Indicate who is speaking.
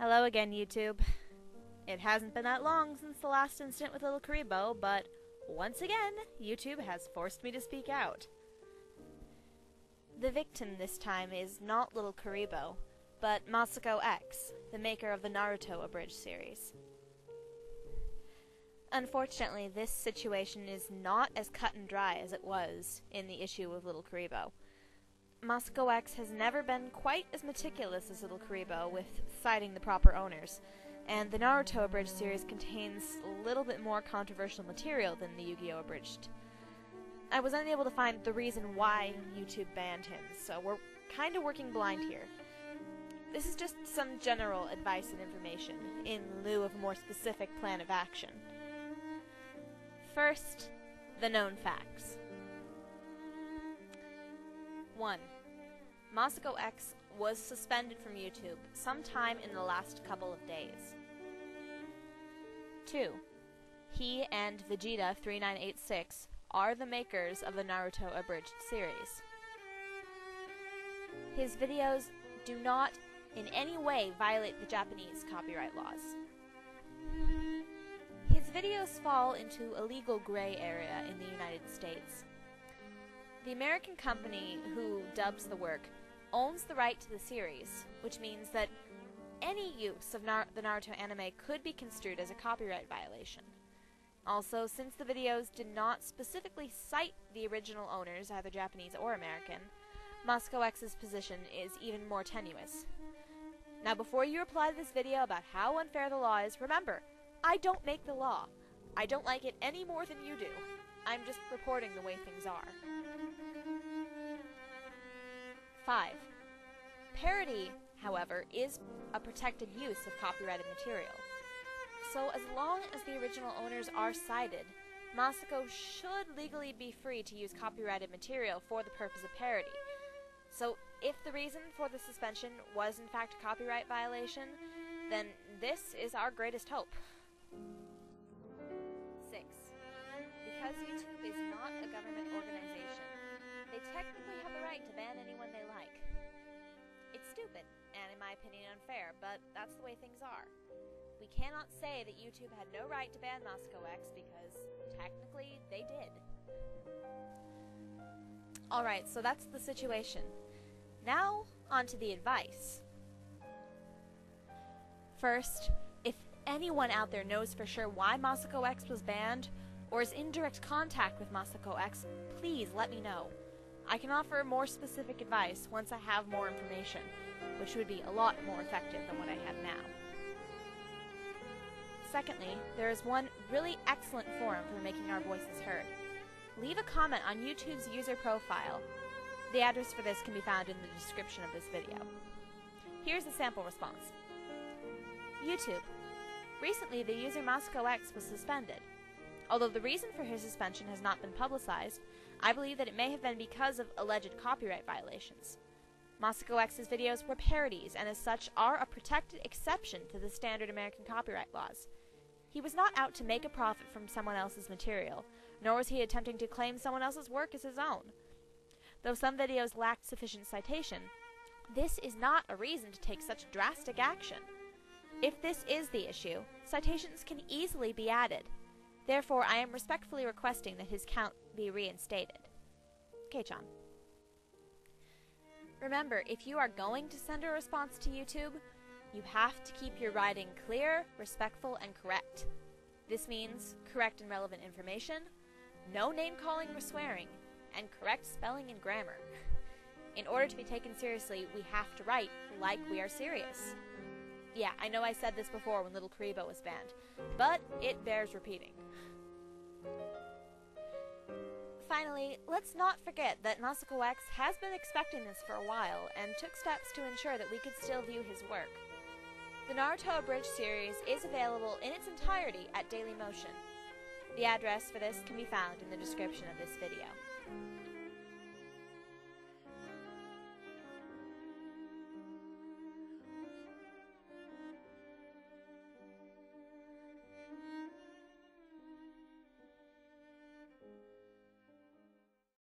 Speaker 1: Hello again, YouTube. It hasn't been that long since the last incident with Little Karibo, but once again, YouTube has forced me to speak out. The victim this time is not Little Karibo, but MasakoX, the maker of the Naruto Abridged Series. Unfortunately, this situation is not as cut and dry as it was in the issue of Little Karibo. MasakoX has never been quite as meticulous as Little Karibo with citing the proper owners, and the Naruto Abridged series contains a little bit more controversial material than the Yu-Gi-Oh! Abridged. I was unable to find the reason why YouTube banned him, so we're kinda working blind here. This is just some general advice and information, in lieu of a more specific plan of action. First, the known facts. 1. MasakoX was suspended from YouTube sometime in the last couple of days. 2. He and Vegeta3986 are the makers of the Naruto Abridged series. His videos do not in any way violate the Japanese copyright laws. His videos fall into a legal gray area in the United States. The American company who dubs the work owns the right to the series, which means that any use of the Naruto anime could be construed as a copyright violation. Also, since the videos did not specifically cite the original owners, either Japanese or American, MasakoX's position is even more tenuous. Now, before you reply to this video about how unfair the law is, remember, I don't make the law. I don't like it any more than you do. I'm just reporting the way things are. 5. Parody, however, is a protected use of copyrighted material. So as long as the original owners are cited, Masako should legally be free to use copyrighted material for the purpose of parody. So if the reason for the suspension was in fact a copyright violation, then this is our greatest hope. 6. Because YouTube is not a government organization, they technically have the right to ban anyone they like. It's stupid, and in my opinion unfair, but that's the way things are. We cannot say that YouTube had no right to ban MasakoX because, technically, they did. Alright, so that's the situation. Now, on to the advice. First, if anyone out there knows for sure why MasakoX was banned, or is in direct contact with MasakoX, please let me know. I can offer more specific advice once I have more information, which would be a lot more effective than what I have now. Secondly, there is one really excellent forum for making our voices heard. Leave a comment on YouTube's user profile. The address for this can be found in the description of this video. Here's a sample response. YouTube. Recently, the user MasakoX was suspended. Although the reason for his suspension has not been publicized, I believe that it may have been because of alleged copyright violations. MasakoX's videos were parodies and as such are a protected exception to the standard American copyright laws. He was not out to make a profit from someone else's material, nor was he attempting to claim someone else's work as his own. Though some videos lacked sufficient citation, this is not a reason to take such drastic action. If this is the issue, citations can easily be added. Therefore, I am respectfully requesting that his count be reinstated. K-chan. Remember, if you are going to send a response to YouTube, you have to keep your writing clear, respectful, and correct. This means correct and relevant information, no name-calling or swearing, and correct spelling and grammar. In order to be taken seriously, we have to write like we are serious. Yeah, I know I said this before when Little Karibo was banned, but it bears repeating. Finally, let's not forget that MasakoX has been expecting this for a while and took steps to ensure that we could still view his work. The Naruto Abridged series is available in its entirety at Dailymotion. The address for this can be found in the description of this video.